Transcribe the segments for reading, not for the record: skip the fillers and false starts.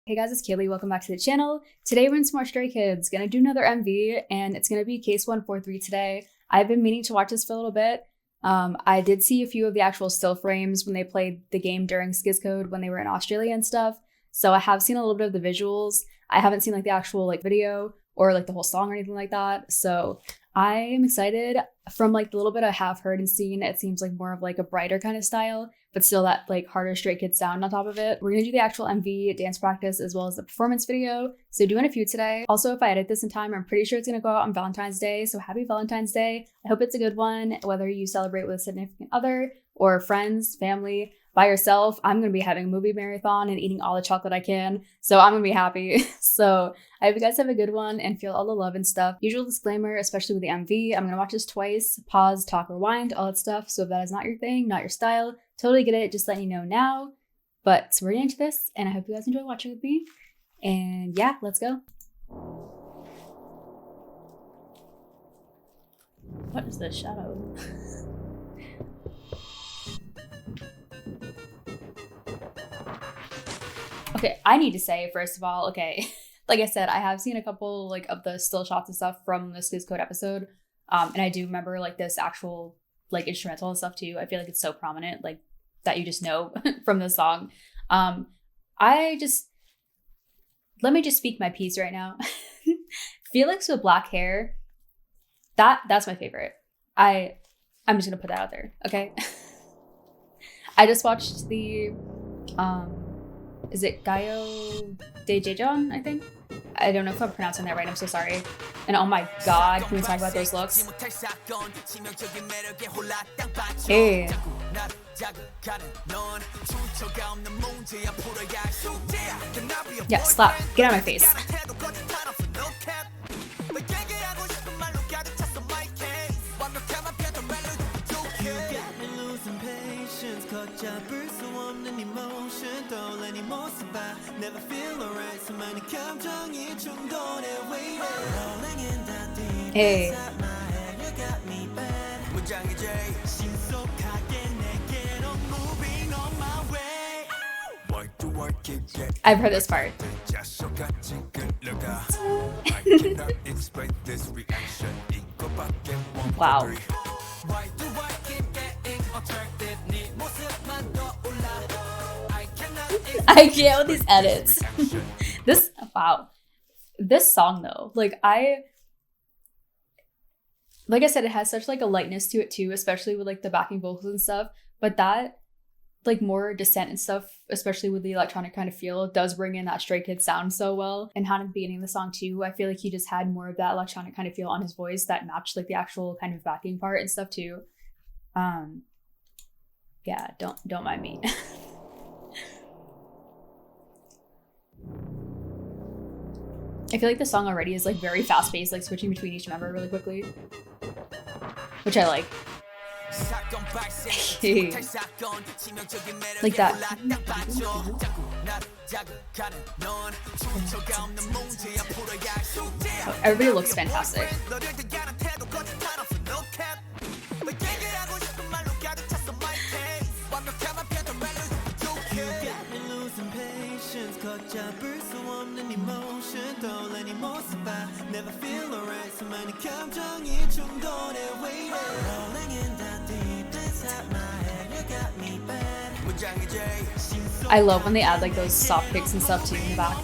Hey guys, it's Kaylee. Welcome back to the channel. Today we're in some more Stray Kids. Gonna do another MV, and it's gonna be Case 143 today. I've been meaning to watch this for a little bit. I did see a few of the actual still frames when they played the game during Skizcode when they were in Australia and stuff. So I have seen a little bit of the visuals. I haven't seen like the actual like video or like the whole song or anything like that. So I am excited. From like the little bit I have heard and seen, it seems like more of like a brighter kind of style, but still that like harder Stray Kids sound on top of it. We're gonna do the actual MV dance practice as well as the performance video. So doing a few today. Also, if I edit this in time, I'm pretty sure it's gonna go out on Valentine's Day. So happy Valentine's Day. I hope it's a good one, whether you celebrate with a significant other or friends, family. By yourself, I'm going to be having a movie marathon and eating all the chocolate I can. So I'm going to be happy. So I hope you guys have a good one and feel all the love and stuff. Usual disclaimer, especially with the MV, I'm going to watch this twice, pause, talk, rewind, all that stuff. So if that is not your thing, not your style, totally get it. Just letting you know now. But so we're getting into this and I hope you guys enjoy watching with me. And yeah, let's go. What is this shadow? Okay, I need to say, first of all, okay, like I said, I have seen a couple like of the still shots and stuff from the Skizcode episode. And I do remember like this actual like instrumental and stuff too. I feel like it's so prominent, like that you just know from the song. Let me just speak my piece right now. Felix with black hair, that's my favorite. I'm just gonna put that out there, okay? I just watched the is it Gaio de Jejon, I think? I don't know if I'm pronouncing that right, I'm so sorry. And oh my god, can we talk about those looks? Hey. Yeah, slap. Get out of my face. Hey. I've heard this part. Wow. I can't with these edits. This song though, like I said, it has such like a lightness to it too, especially with like the backing vocals and stuff. But that like more descent and stuff, especially with the electronic kind of feel, does bring in that Stray Kids sound so well. And how at the beginning of the song too, I feel like he just had more of that electronic kind of feel on his voice that matched like the actual kind of backing part and stuff too. Yeah, don't mind me. I feel like the song already is like very fast paced, like switching between each member really quickly, which I like. Like that. Oh, everybody looks fantastic. I love when they add like those soft kicks and stuff too in the back.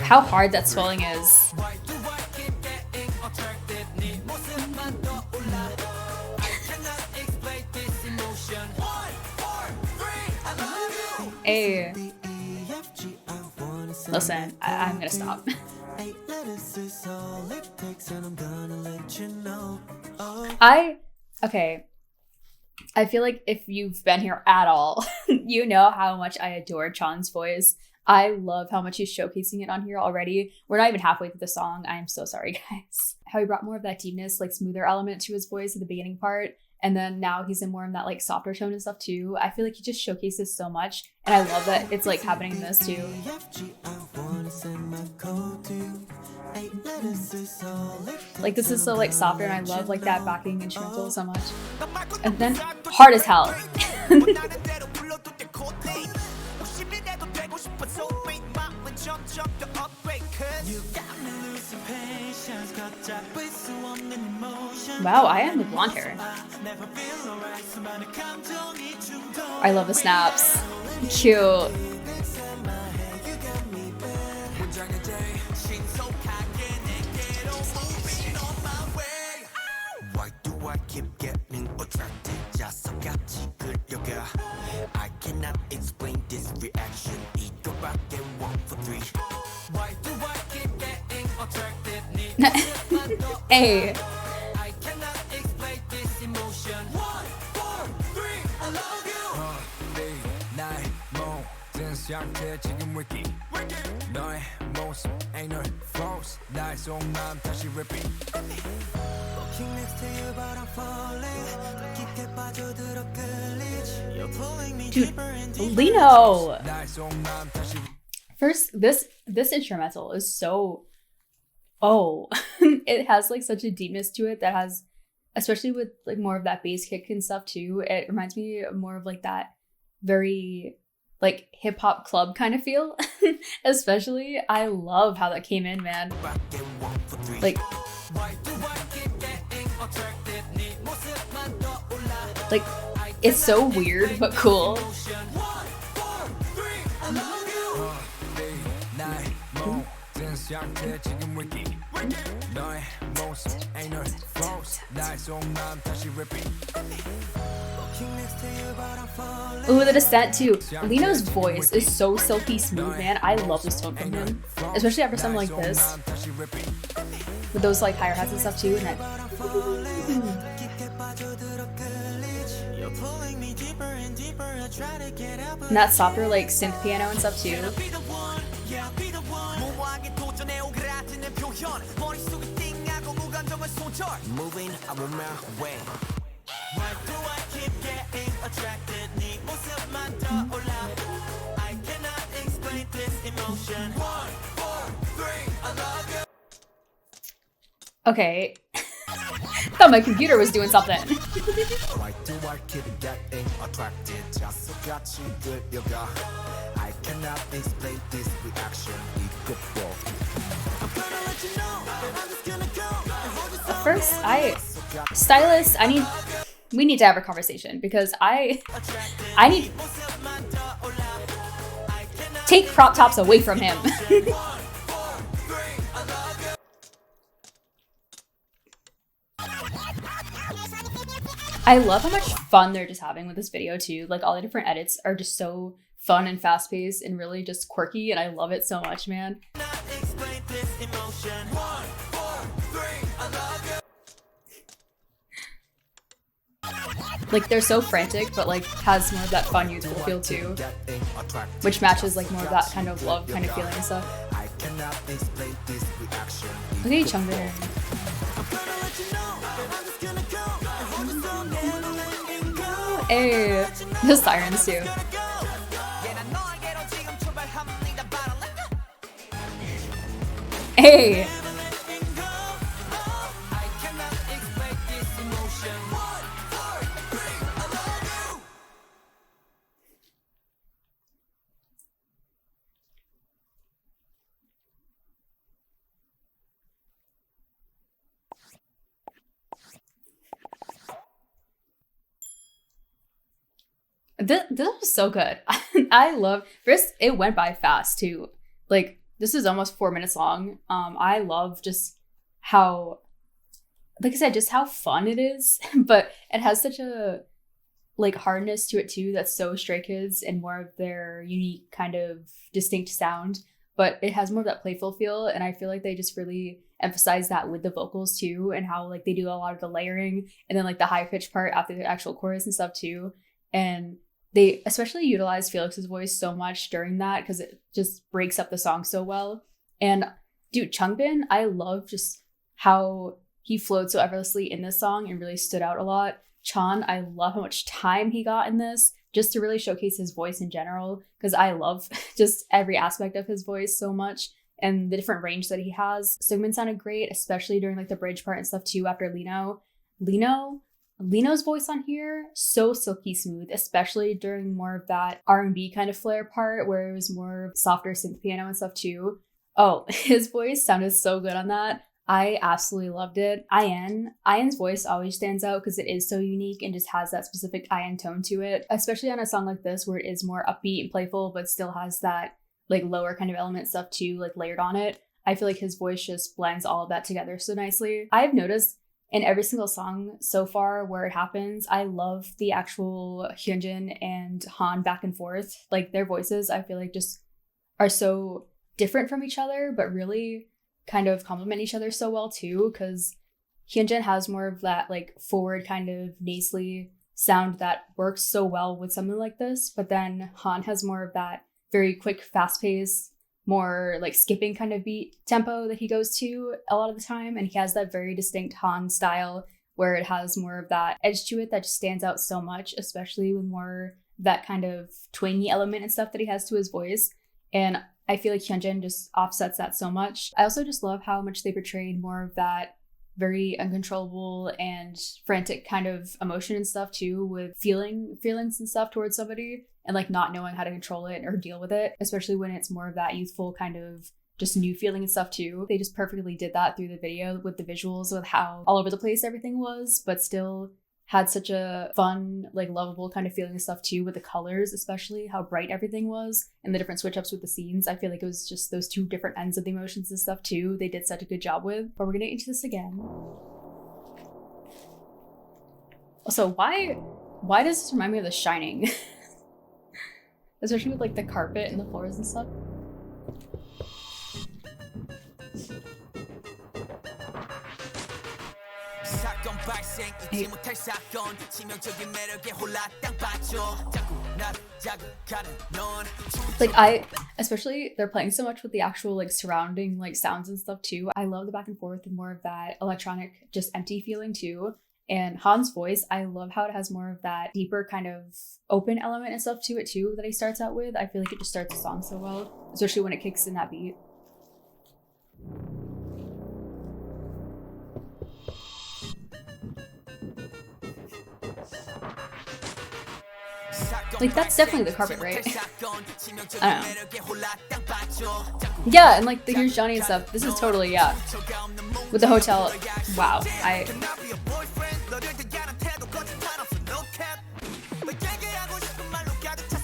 How hard that swelling is. Hey. Listen, I'm gonna stop. Okay. I feel like if you've been here at all, you know how much I adore Chan's voice. I love how much he's showcasing it on here already. We're not even halfway through the song. I am so sorry, guys. How he brought more of that deepness, like smoother element to his voice at the beginning part. And then now he's in more of that like softer tone and stuff too. I feel like he just showcases so much. And I love that it's like happening in this too. Like this is so like softer, and I love like that backing instrumental so much. And then hard as hell. Wow, I am the blonde hair. I love the snaps. Cute. I cannot explain this reaction. Hey. I cannot explain this emotion. 1, 4, 3, I love you. 나의 모든 상태 지금 wiki. 너의 모습 ain't no false. 나의 속마음 다시 repeat. Looking next to you but I'm falling. 깊게 빠져들어 끌리지. You're pulling me deeper and deeper. Lino. First, this instrumental is so, it has like such a deepness to it that has, especially with like more of that bass kick and stuff too. It reminds me more of like that very like hip hop club kind of feel. Especially, I love how that came in, man. Like it's so weird but cool. Ooh, the descent too. Lino's voice is so silky smooth, man. I love this tone from him, especially after something like this, with those like higher hats and stuff too. And that softer like synth piano and stuff too. Moving, I'm on my way. Why do I keep getting attracted? 네 모습만 떠올라. I cannot explain this emotion. 1, 4, 3, I love you. Okay. Thought my computer was doing something. Why do I keep getting attracted? 자석같이 끌려가. I cannot explain this reaction. I'm gonna let you know. I'm just gonna go. First, stylist, we need to have a conversation because I need take crop tops away from him. I love how much fun they're just having with this video too. Like all the different edits are just so fun and fast paced and really just quirky, and I love it so much, man. Like they're so frantic, but like has more of that fun, youthful feel too, which matches like more of that kind of love kind of feeling and stuff. Look at Changbin. Hey, the sirens too. Hey. This was so good. I love first, it went by fast too. Like this is almost 4 minutes long. I love just how, like I said, just how fun it is, but it has such a like hardness to it too that's so Stray Kids and more of their unique kind of distinct sound, but it has more of that playful feel, and I feel like they just really emphasize that with the vocals too, and how like they do a lot of the layering and then like the high pitch part after the actual chorus and stuff too. And they especially utilize Felix's voice so much during that because it just breaks up the song so well. And dude, Changbin, I love just how he flowed so effortlessly in this song and really stood out a lot. Chan, I love how much time he got in this just to really showcase his voice in general, because I love just every aspect of his voice so much. and the different range that he has. Seungmin sounded great, especially during like the bridge part and stuff too after Lino's voice on here, so silky smooth, especially during more of that R&B kind of flair part where it was more softer synth piano and stuff too. Oh, his voice sounded so good on that. I absolutely loved it. Ian's voice always stands out because it is so unique and just has that specific Ian tone to it, especially on a song like this where it is more upbeat and playful but still has that like lower kind of element stuff too, like layered on it. I feel like his voice just blends all of that together so nicely. I've noticed in every single song so far where it happens, I love the actual Hyunjin and Han back and forth. Like their voices, I feel like just are so different from each other, but really kind of complement each other so well too, because Hyunjin has more of that like forward kind of nasally sound that works so well with something like this, but then Han has more of that very quick, fast-paced, more like skipping kind of beat tempo that he goes to a lot of the time, and he has that very distinct Han style where it has more of that edge to it that just stands out so much, especially with more that kind of twangy element and stuff that he has to his voice. And I feel like Hyunjin just offsets that so much. I also just love how much they portrayed more of that very uncontrollable and frantic kind of emotion and stuff too, with feelings and stuff towards somebody and like not knowing how to control it or deal with it, especially when it's more of that youthful kind of just new feeling and stuff too. They just perfectly did that through the video with the visuals, with how all over the place everything was, but still had such a fun, like lovable kind of feeling and stuff too, with the colors, especially how bright everything was and the different switch ups with the scenes. I feel like it was just those two different ends of the emotions and stuff too. They did such a good job with, but we're gonna get into this again. Also, why does this remind me of The Shining? Especially with like the carpet and the floors and stuff. Like especially they're playing so much with the actual like surrounding like sounds and stuff too. I love the back and forth and more of that electronic, just empty feeling too. And Han's voice, I love how it has more of that deeper kind of open element and stuff to it too that he starts out with. I feel like it just starts the song so well, especially when it kicks in that beat. Like, that's definitely the carpet, right? I don't know. Yeah, and like the Here's Johnny and stuff. This is totally, yeah. With the hotel, wow.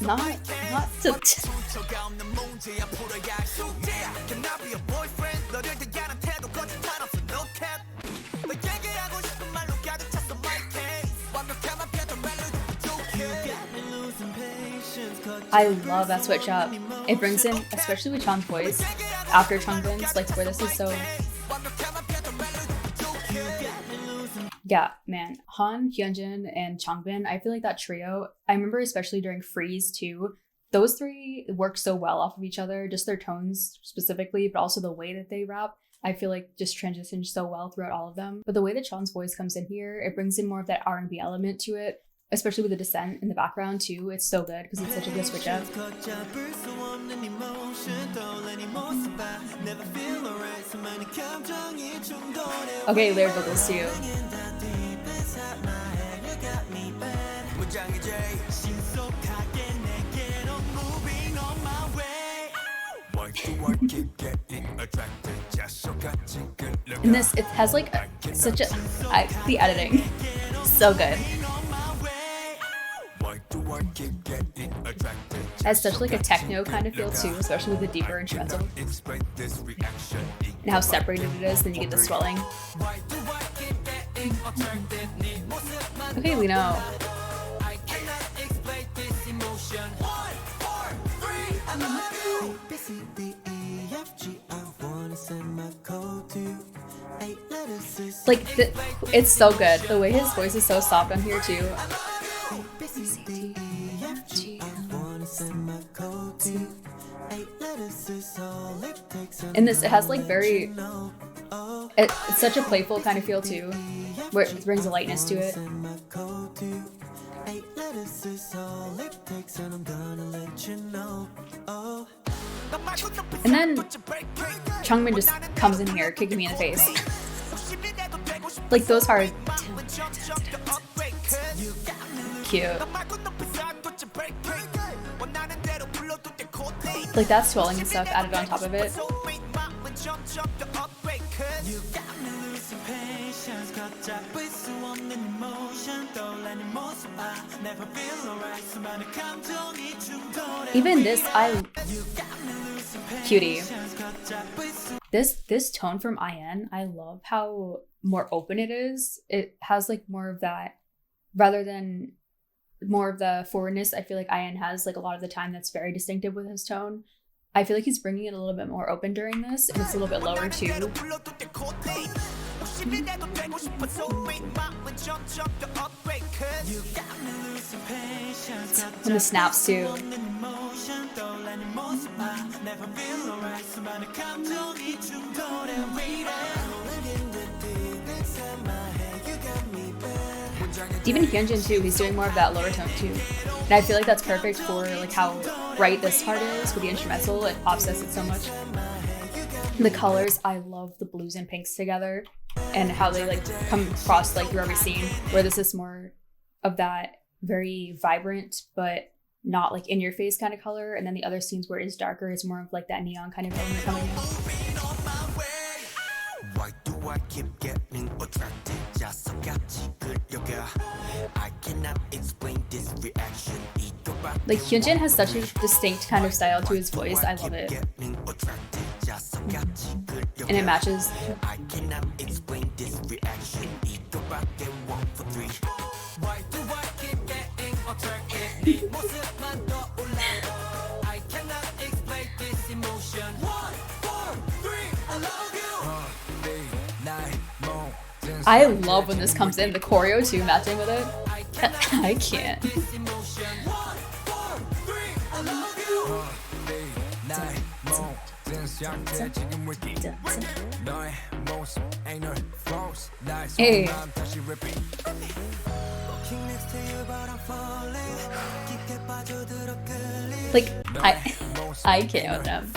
Not so. I love that switch up. It brings in, especially with Chan's voice, after Changbin's, like where this is so... Yeah, man. Han, Hyunjin, and Changbin, I feel like that trio, I remember especially during Freeze too, those three work so well off of each other, just their tones specifically, but also the way that they rap. I feel like just transitions so well throughout all of them. But the way that Chan's voice comes in here, it brings in more of that R&B element to it, especially with the descent in the background too. It's so good because it's such a good switch up. Okay, layered vocals too. And this, it has like such a, the editing, so good. It has such like a techno kind of feel too, especially with the deeper instrumental. And how separated it is, then you get the swelling. Okay, Lino. Like, it's so good. The way his voice is so soft on here too. And this, it has like very, it's such a playful kind of feel too, where it brings a lightness to it. And then Chungmin just comes in here kicking me in the face. Like those hard. Cute. Like that swelling and stuff added on top of it. Even this, cutie. This tone from IN, I love how more open it is. It has like more of that, rather than more of the forwardness. I feel like IN has like a lot of the time that's very distinctive with his tone. I feel like he's bringing it a little bit more open during this, and it's a little bit lower too. And the snaps too. Even Hyunjin too, he's doing more of that lower tone too. And I feel like that's perfect for like how bright this part is with the instrumental. It offsets it so much. And the colors, I love the blues and pinks together and how they like come across like through every scene, where this is more of that very vibrant but not like in your face kind of color, and then the other scenes where it is darker, it's more of like that neon kind of element coming in. Why do I keep getting attracted? I cannot explain this reaction. Like Hyunjin has such a distinct kind of style to his voice. I love it. And it matches. I cannot explain this reaction. Why do I keep getting attracted? I cannot explain this emotion. 1, 4, 3, I love you. I love when this comes in, the choreo too, matching with it. I can't. Hey. Like, I can't with them.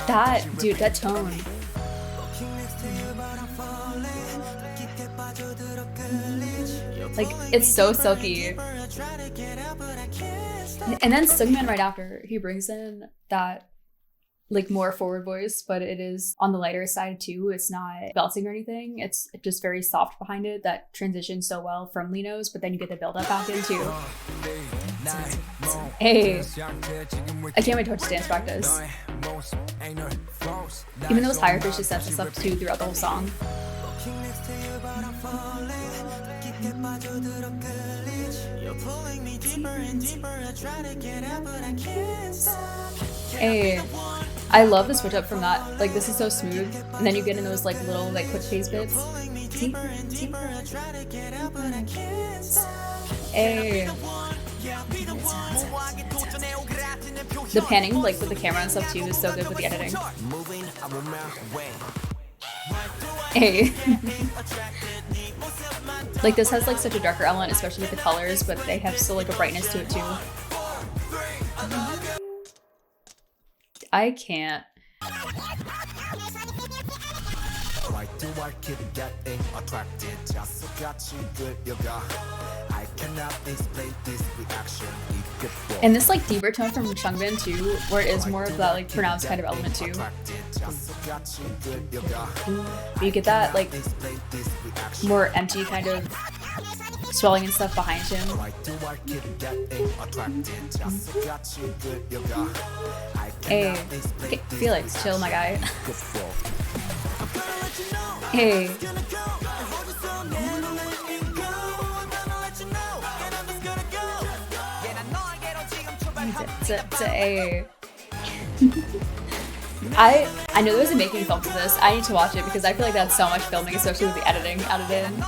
That, dude, that tone. Like, it's so silky. And then Sungmin right after, he brings in that like more forward voice, but it is on the lighter side too. It's not belting or anything. It's just very soft behind it that transitions so well from Lino's, but then you get the build up back in too. Hey, I can't wait to watch dance practice. Even those higher pitches sets and stuff too throughout the whole song. Hey, I love the switch up from that. Like, this is so smooth, and then you get in those like little like quick pace bits. Hey. The panning, like with the camera and stuff too, is so good with the editing. Hey. Like, this has like such a darker element, especially with the colors, but they have still like a brightness to it too. I can't. Why do I keep getting attracted? I cannot explain this reaction. And this like deeper tone from Changbin too, where it is more of that like pronounced kind of element too. You get that like more empty kind of swelling and stuff behind him. Hey, okay, Felix, chill, my guy. Hey. I know there's a making film to this. I need to watch it because I feel like that's so much filming, especially with the editing added in.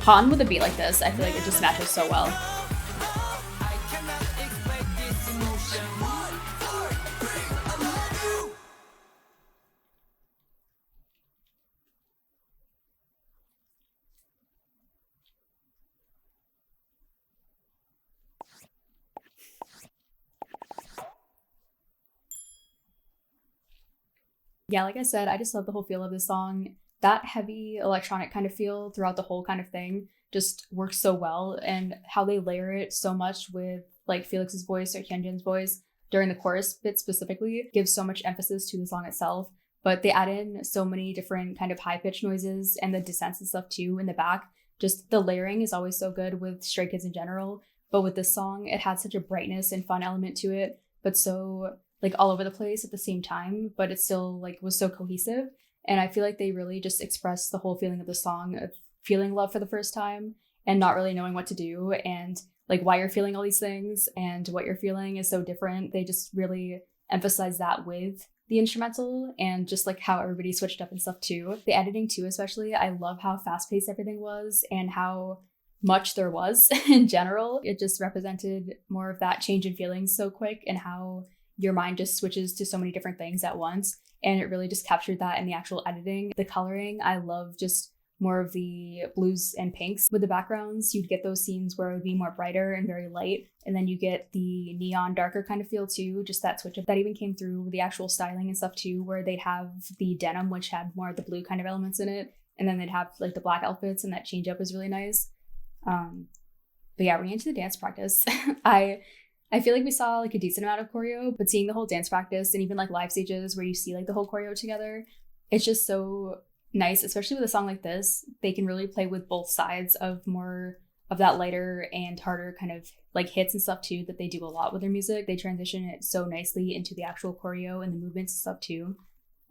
Han with a beat like this, I feel like it just matches so well. Yeah, like I said, I just love the whole feel of this song. That heavy electronic kind of feel throughout the whole kind of thing just works so well, and how they layer it so much with like Felix's voice or Hyunjin's voice during the chorus bit specifically gives so much emphasis to the song itself. But they add in so many different kind of high-pitched noises and the descents and stuff too in the back. Just the layering is always so good with Stray Kids in general. But with this song, it had such a brightness and fun element to it, but so like all over the place at the same time, but it still like was so cohesive. And I feel like they really just expressed the whole feeling of the song of feeling love for the first time and not really knowing what to do, and like why you're feeling all these things and what you're feeling is so different. They just really emphasize that with the instrumental and just like how everybody switched up and stuff too. The editing too, especially, I love how fast-paced everything was and how much there was in general. It just represented more of that change in feelings so quick and how your mind just switches to so many different things at once. And it really just captured that in the actual editing. The coloring, I love just more of the blues and pinks with the backgrounds. You'd get those scenes where it would be more brighter and very light, and then you get the neon darker kind of feel too, just that switch up that even came through with the actual styling and stuff too, where they'd have the denim which had more of the blue kind of elements in it, and then they'd have like the black outfits, and that change up is really nice. But yeah, we're into the dance practice. I feel like we saw like a decent amount of choreo, but seeing the whole dance practice and even like live stages where you see like the whole choreo together, it's just so nice, especially with a song like this. They can really play with both sides of more of that lighter and harder kind of like hits and stuff too that they do a lot with their music. They transition it so nicely into the actual choreo and the movements and stuff too.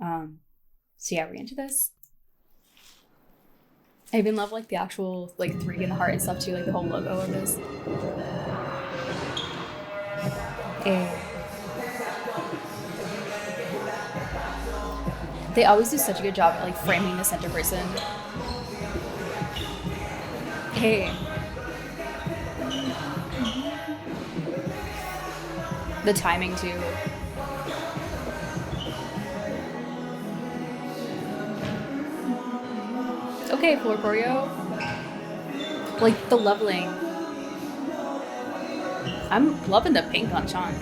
So yeah, we're into this. I even love like the actual like 3 in the heart and stuff too, like the whole logo of this. They always do such a good job at like framing the center person. Hey. The timing too. Okay, floor choreo. Like the leveling. I'm loving the pink on Sean.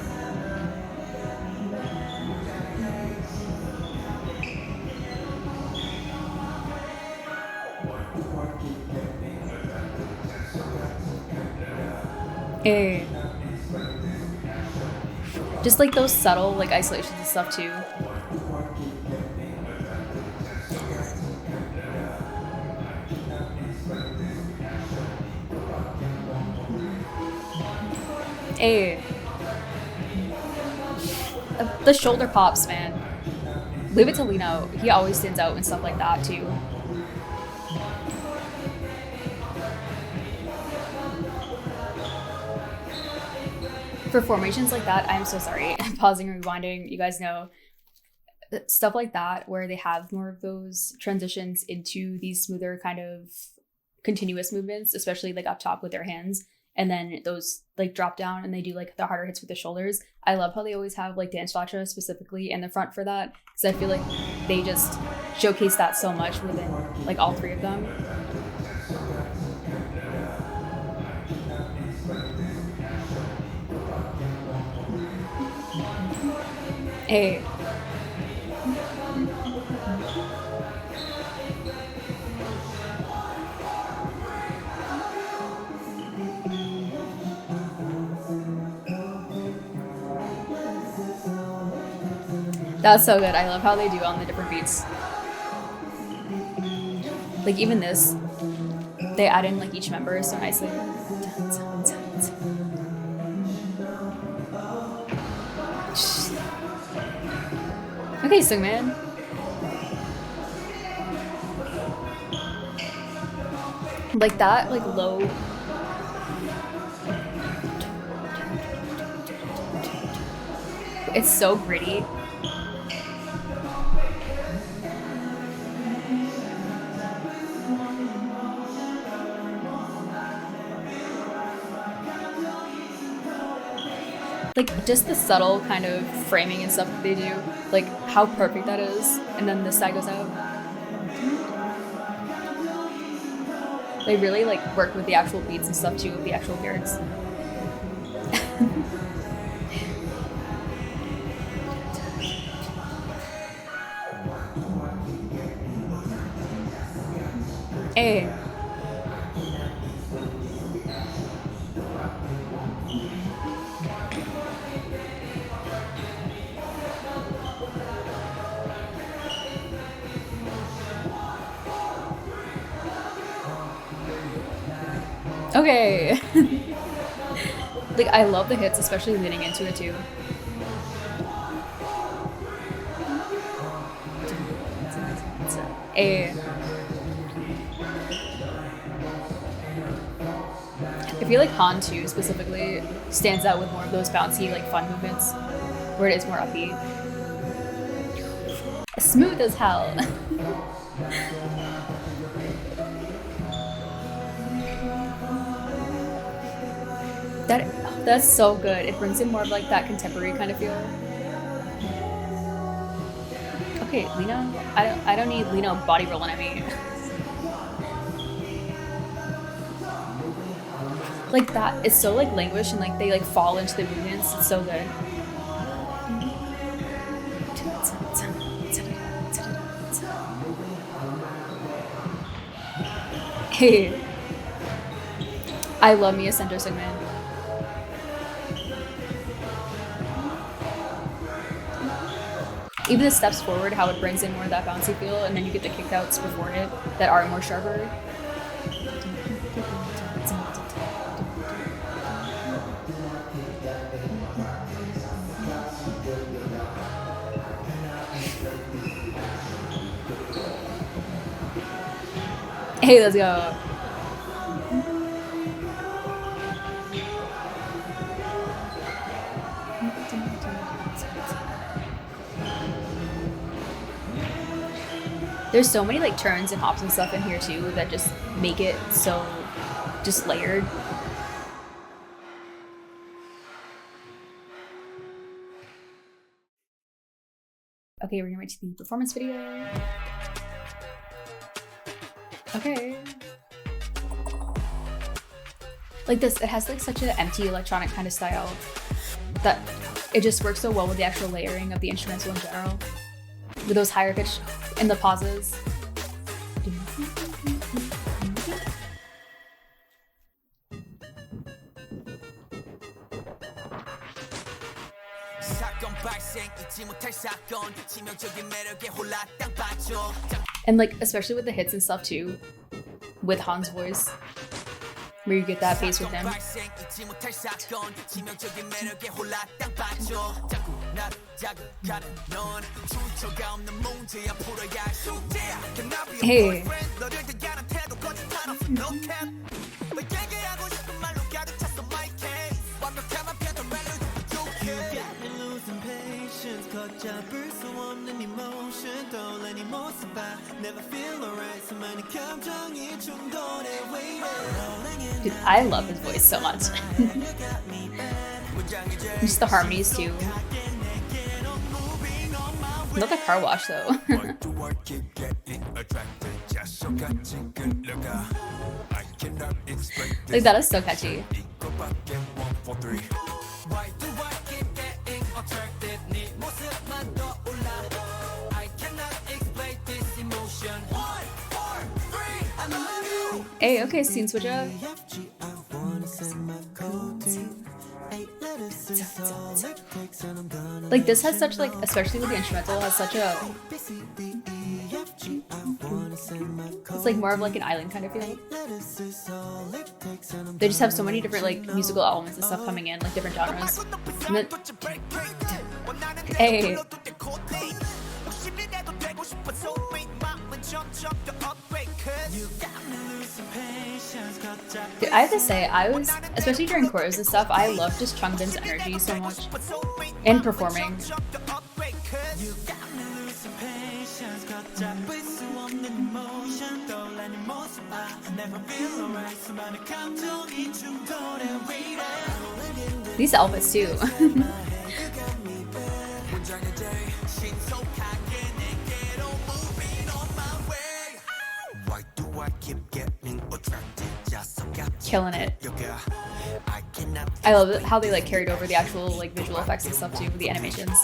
Hey. Just like those subtle like isolations and stuff too. Hey. The shoulder pops, man. Leave it to Lino. He always stands out and stuff like that too. For formations like that, I'm so sorry. I'm pausing and rewinding. You guys know stuff like that where they have more of those transitions into these smoother kind of continuous movements, especially like up top with their hands, and then those like drop down and they do like the harder hits with the shoulders. I love how they always have like dance Vatra specifically in the front for that, because I feel like they just showcase that so much within like all 3 of them. Hey. That's so good. I love how they do on the different beats. Like even this, they add in like each member so nicely. Okay, Sungman. Like that, like low. It's so gritty. Like just the subtle kind of framing and stuff that they do, like how perfect that is. And then this side goes out. They really like work with the actual beats and stuff too, with the actual lyrics. Hey. Okay. Like, I love the hits, especially leading into it too. I feel like Han 2 specifically stands out with more of those bouncy, like fun movements, where it is more upbeat. Smooth as hell. That's so good. It brings in more of like that contemporary kind of feel. Okay, Lino. I don't need Lino body rolling at me. Like that, it's so like languish and like they like fall into the movements. It's so good. Hey, I love me a center segment. Even the steps forward, how it brings in more of that bouncy feel, and then you get the kickouts before it that are more sharper. Hey, let's go. There's so many like turns and hops and stuff in here too that just make it so just layered. Okay, we're gonna wait to the performance video. Okay. Like this, it has like such an empty electronic kind of style that it just works so well with the actual layering of the instrumental in general. With those higher pitch and the pauses. And like, especially with the hits and stuff too, with Han's voice, where you get that bass with him. Hey. Dude, I love his voice so much. Just the harmonies too. Not the car wash though. Like that is so catchy. Hey, okay, scene switch up. Like this has such like, especially with the instrumental, has such a, it's like more of like an island kind of feeling. They just have so many different like musical elements and stuff coming in, like different genres. And then, hey. Dude, I have to say, especially during chorus and stuff, I love just Changbin's energy so much. And performing. These outfits too. Killing it. I love how they like carried over the actual like visual effects and stuff too with the animations.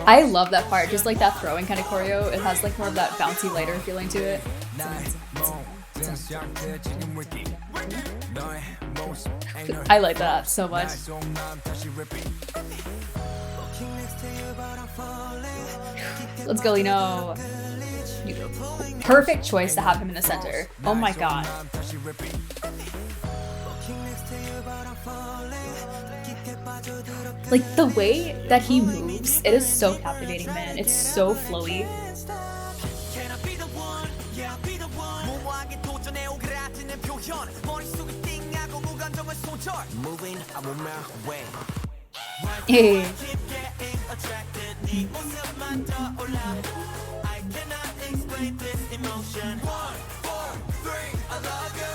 I love that part, just like that throwing kind of choreo. It has like more of that bouncy, lighter feeling to it. I like that so much. Let's go, Lino. Perfect choice to have him in the center. Oh my god. Like the way that he moves, it is so captivating, man. It's so flowy. Hey.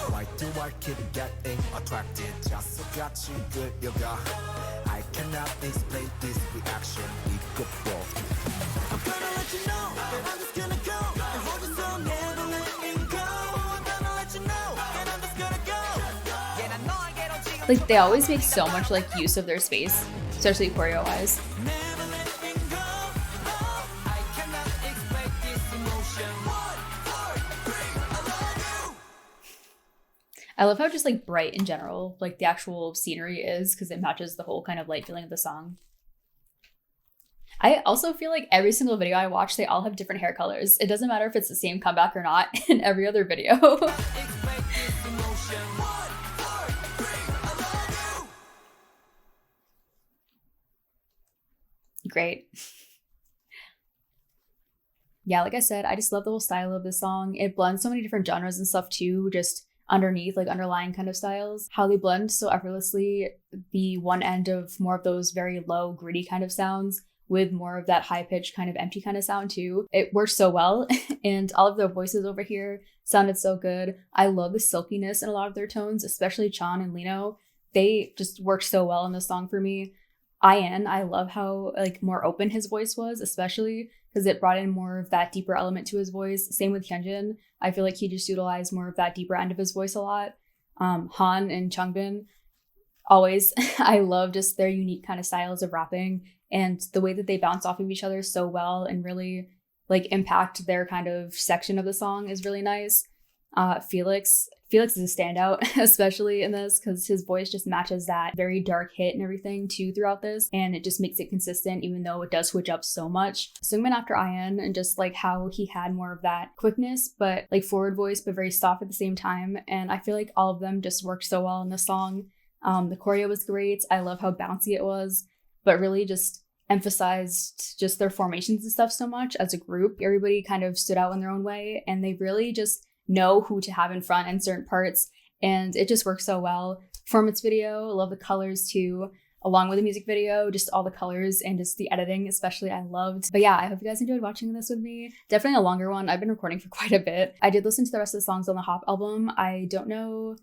Why do I keep getting attracted? Just so got you good yoga. I cannot explain this reaction. It could work. I'm gonna let you know. I'm just gonna go. And hold you so never letting go. I'm gonna let you know. And I'm just gonna go. Like they always make so much like use of their space, especially choreo wise. I love how just like bright in general, like the actual scenery is, because it matches the whole kind of light feeling of the song. I also feel like every single video I watch, they all have different hair colors. It doesn't matter if it's the same comeback or not in every other video. Great. Yeah, like I said, I just love the whole style of this song. It blends so many different genres and stuff too, just underneath, like underlying kind of styles. How they blend so effortlessly the one end of more of those very low, gritty kind of sounds with more of that high-pitched kind of empty kind of sound too. It works so well, and all of their voices over here sounded so good. I love the silkiness in a lot of their tones, especially Chan and Lino. They just work so well in this song for me. I love how like more open his voice was, especially because it brought in more of that deeper element to his voice. Same with Hyunjin. I feel like he just utilized more of that deeper end of his voice a lot. Han and Changbin, always. I love just their unique kind of styles of rapping and the way that they bounce off of each other so well and really like impact their kind of section of the song is really nice. Felix is a standout, especially in this, because his voice just matches that very dark hit and everything too throughout this, and it just makes it consistent even though it does switch up so much. Seungmin after IN, and just like how he had more of that quickness but like forward voice but very soft at the same time, and I feel like all of them just worked so well in this song. The choreo was great. I love how bouncy it was, but really just emphasized just their formations and stuff so much as a group. Everybody kind of stood out in their own way, and they really just know who to have in front in certain parts, and it just works so well. Performance video, love the colors too, along with the music video, just all the colors and just the editing especially I loved. But yeah, I hope you guys enjoyed watching this with me. Definitely a longer one. I've been recording for quite a bit. I did listen to the rest of the songs on the Hop album. I don't know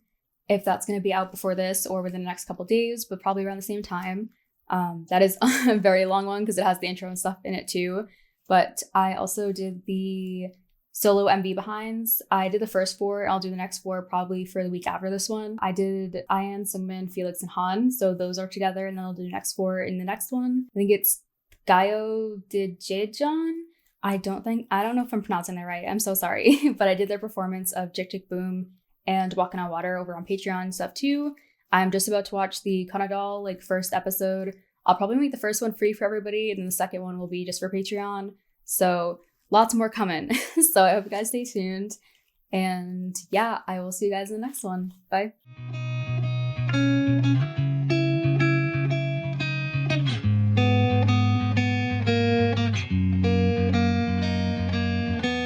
if that's going to be out before this or within the next couple days, but probably around the same time. That is a very long one because it has the intro and stuff in it too. But I also did the solo MV behinds. I did the first 4. I'll do the next 4 probably for the week after this one. I did IN, Seungmin, Felix, and Han. So those are together, and then I'll do the next 4 in the next one. I think it's Gayo did Jaejeon. I don't know if I'm pronouncing that right. I'm so sorry. But I did their performance of Jik Jik Boom and Walking on Water over on Patreon and stuff too. I'm just about to watch the Kanadal like first episode. I'll probably make the first one free for everybody, and then the second one will be just for Patreon. So lots more coming. So I hope you guys stay tuned. And yeah, I will see you guys in the next one. Bye.